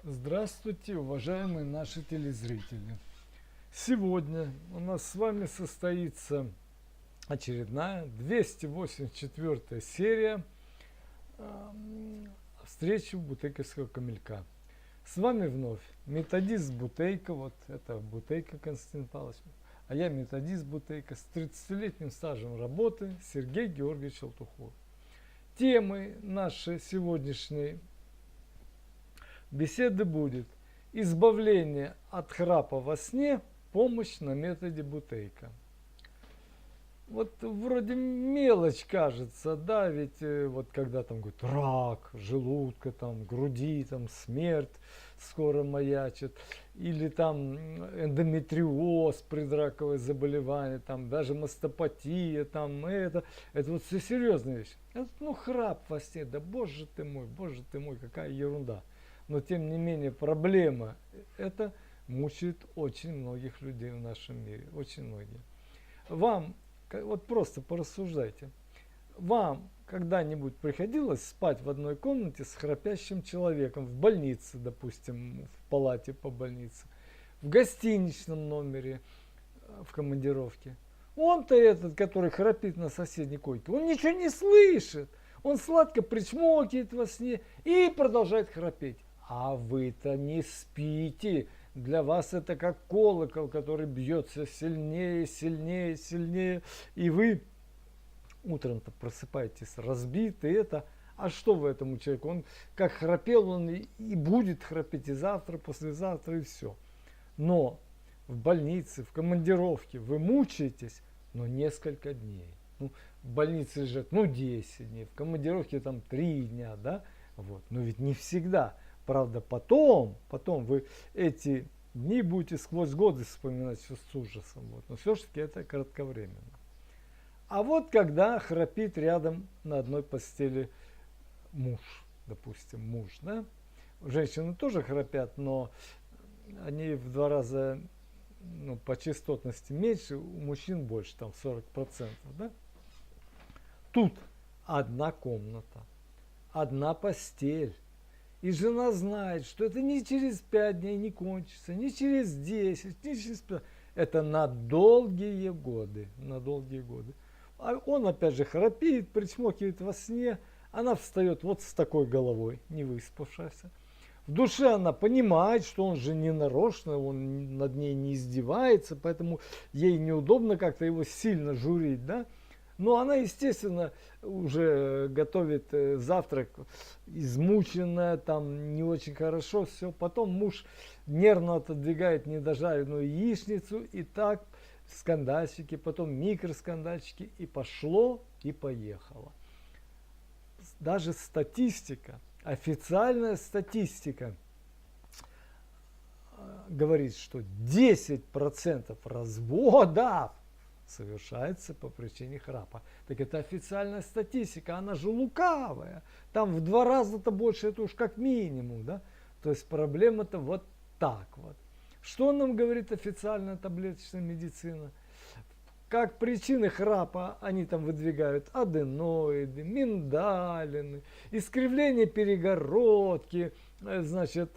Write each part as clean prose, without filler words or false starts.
Здравствуйте, уважаемые наши телезрители! Сегодня у нас с вами состоится очередная 284 серия встречи Бутейковского камелька. С вами вновь методист Бутейко, вот это Бутейко Константин Павлович, а я методист Бутейко с 30-летним стажем работы Сергей Георгиевич Алтухов. Темой нашей сегодняшней беседы будет избавление от храпа во сне, помощь на методе Бутейко. Вот вроде мелочь кажется, да, ведь вот когда там говорят рак желудка, там груди, там смерть скоро маячит, или там эндометриоз, предраковое заболевание, там даже мастопатия, там это вот все серьезные вещи. Это, храп во сне, да боже ты мой, какая ерунда. Но тем не менее проблема это мучает очень многих людей в нашем мире, очень многие. Вам, вот просто порассуждайте, вам когда-нибудь приходилось спать в одной комнате с храпящим человеком в больнице, допустим, в палате по больнице, в гостиничном номере, в командировке? Он-то этот, который храпит на соседней койке, он ничего не слышит, он сладко причмокивает во сне и продолжает храпеть. А вы-то не спите. Для вас это как колокол, который бьется сильнее, сильнее, сильнее. И вы утром-то просыпаетесь разбитый. А что в этому человеку? Он как храпел, он и будет храпеть и завтра, послезавтра, и все. Но в больнице, в командировке вы мучаетесь, но несколько дней. В больнице лежат, 10 дней, в командировке там 3 дня, да? Вот. Но ведь не всегда. Правда, потом вы эти дни будете сквозь годы вспоминать все с ужасом. Вот. Но все-таки это кратковременно. А вот когда храпит рядом на одной постели муж, допустим, муж, да? Женщины тоже храпят, но они в 2 раза по частотности меньше, у мужчин больше, там 40%. Да? Тут одна комната, одна постель. И жена знает, что это не через 5 дней не кончится, не через 10, не через 5. Это на долгие годы, на долгие годы. А он опять же храпит, причмокивает во сне. Она встает вот с такой головой, не выспавшаяся. В душе она понимает, что он же не нарочно, он над ней не издевается, поэтому ей неудобно как-то его сильно журить, да. Но она, естественно, уже готовит завтрак, измученная, там не очень хорошо, все. Потом муж нервно отодвигает недожаренную яичницу, и так скандальчики, потом микроскандальчики, и пошло, и поехало. Даже статистика, официальная статистика говорит, что 10% разводов совершается по причине храпа. Так это официальная статистика, она же лукавая. Там в 2 раза-то больше, это уж как минимум, да? То есть проблема-то вот так вот. Что нам говорит официальная таблеточная медицина? Как причины храпа они там выдвигают аденоиды, миндалины, искривление перегородки, значит,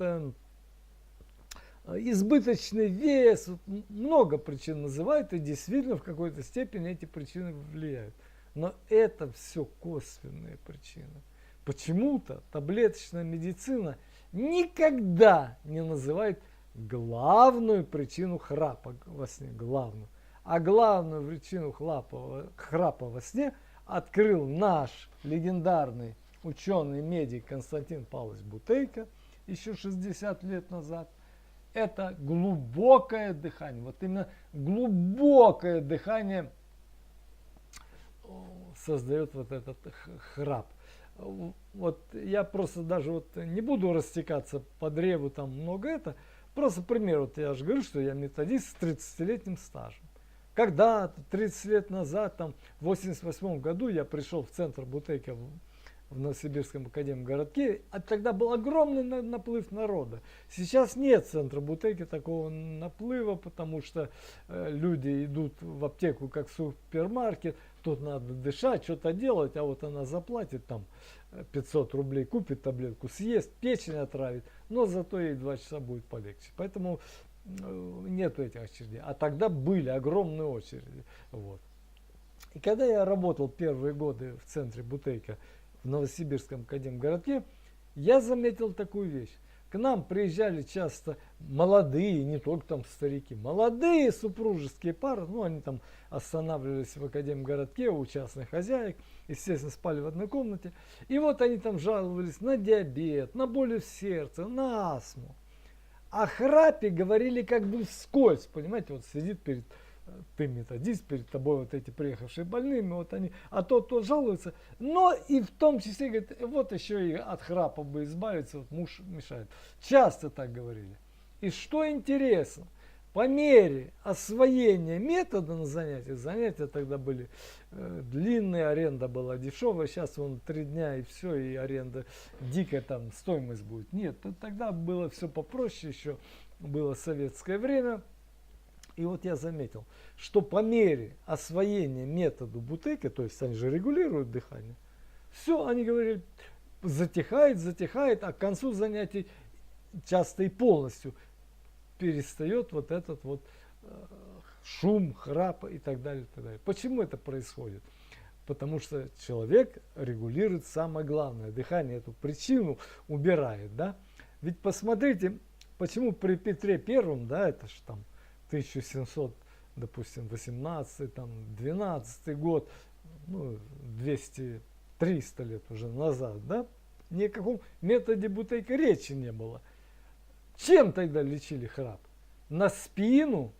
избыточный вес, много причин называют, и действительно в какой-то степени эти причины влияют. Но это все косвенные причины. Почему-то таблеточная медицина никогда не называет главную причину храпа во сне, главную. А главную причину храпа во сне открыл наш легендарный ученый-медик Константин Павлович Бутейко еще 60 лет назад. Это глубокое дыхание. Вот именно глубокое дыхание создает вот этот храп. Вот я просто даже вот не буду растекаться по древу, там много это. Просто пример, вот я же говорю, что я методист с 30-летним стажем. Когда-то, 30 лет назад, там, в 88 году я пришел в центр Бутейко в Новосибирском академгородке, а тогда был огромный наплыв народа. Сейчас нет в центре Бутейко такого наплыва, потому что люди идут в аптеку как в супермаркет, тут надо дышать, что-то делать, а вот она заплатит там 500 рублей купит таблетку, съест, печень отравит, но зато ей 2 часа будет полегче. Поэтому нету этих очередей. А тогда были огромные очереди. Вот. И когда я работал первые годы в центре Бутейка в Новосибирском академгородке, я заметил такую вещь. К нам приезжали часто молодые, не только там старики, молодые супружеские пары, ну они там останавливались в академгородке у частных хозяек, естественно, спали в одной комнате. И вот они там жаловались на диабет, на боли в сердце, на астму. О храпе говорили как бы вскользь, понимаете, вот сидит перед ты методист, перед тобой вот эти приехавшие больными, вот они, а тот жалуется, но и в том числе, говорит, вот еще и от храпа бы избавиться, вот муж мешает. Часто так говорили. И что интересно, по мере освоения метода на занятия тогда были длинные, аренда была дешевая, сейчас вон 3 дня и все, и аренда дикая там стоимость будет. Нет, тогда было все попроще, еще было советское время. И вот я заметил, что по мере освоения метода Бутейка, то есть они же регулируют дыхание, все, они говорили, затихает, а к концу занятий часто и полностью перестает вот этот вот шум, храп и так далее, и так далее. Почему это происходит? Потому что человек регулирует самое главное, дыхание эту причину убирает, да? Ведь посмотрите, почему при Петре Первом, да, это же там 1700, допустим, 18, там, 12 год, ну, 200-300 лет уже назад, да, ни о каком методе Бутейка речи не было. Чем тогда лечили храп? На спину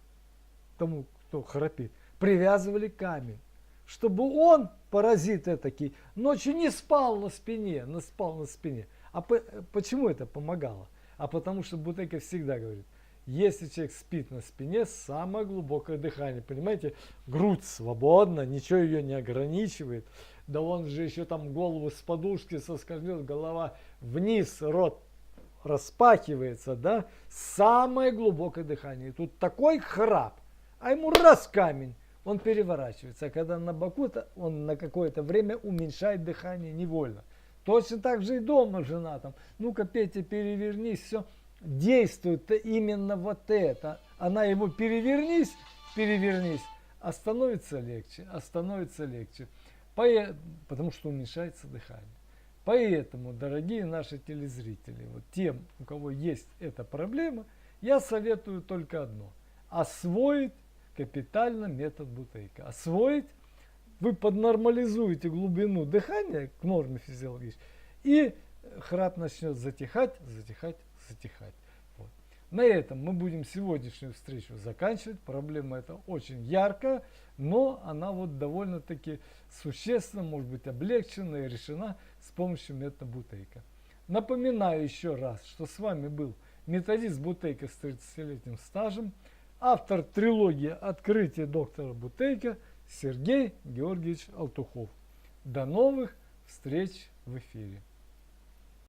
тому, кто храпит, привязывали камень, чтобы он, паразит этакий, ночью не спал на спине, А почему это помогало? А потому что Бутейка всегда говорит, если человек спит на спине, самое глубокое дыхание, понимаете, грудь свободна, ничего ее не ограничивает, да он же еще там голову с подушки соскользнет, голова вниз, рот распахивается, да, самое глубокое дыхание. И тут такой храп, а ему раз камень, он переворачивается, а когда на боку, он на какое-то время уменьшает дыхание невольно. Точно так же и дома жена там, ну-ка, Петя, перевернись, все. Действует именно вот это. Она ему перевернись, а становится легче, потому что уменьшается дыхание. Поэтому, дорогие наши телезрители, вот тем, у кого есть эта проблема, я советую только одно. Освоить капитально метод Бутейка. Освоить, вы поднормализуете глубину дыхания к норме физиологической, и храп начнет затихать. Вот. На этом мы будем сегодняшнюю встречу заканчивать. Проблема эта очень яркая, но она вот довольно-таки существенно, может быть, облегчена и решена с помощью метода Бутейка. Напоминаю еще раз, что с вами был методист Бутейка с 30-летним стажем, автор трилогии «Открытие доктора Бутейка» Сергей Георгиевич Алтухов. До новых встреч в эфире.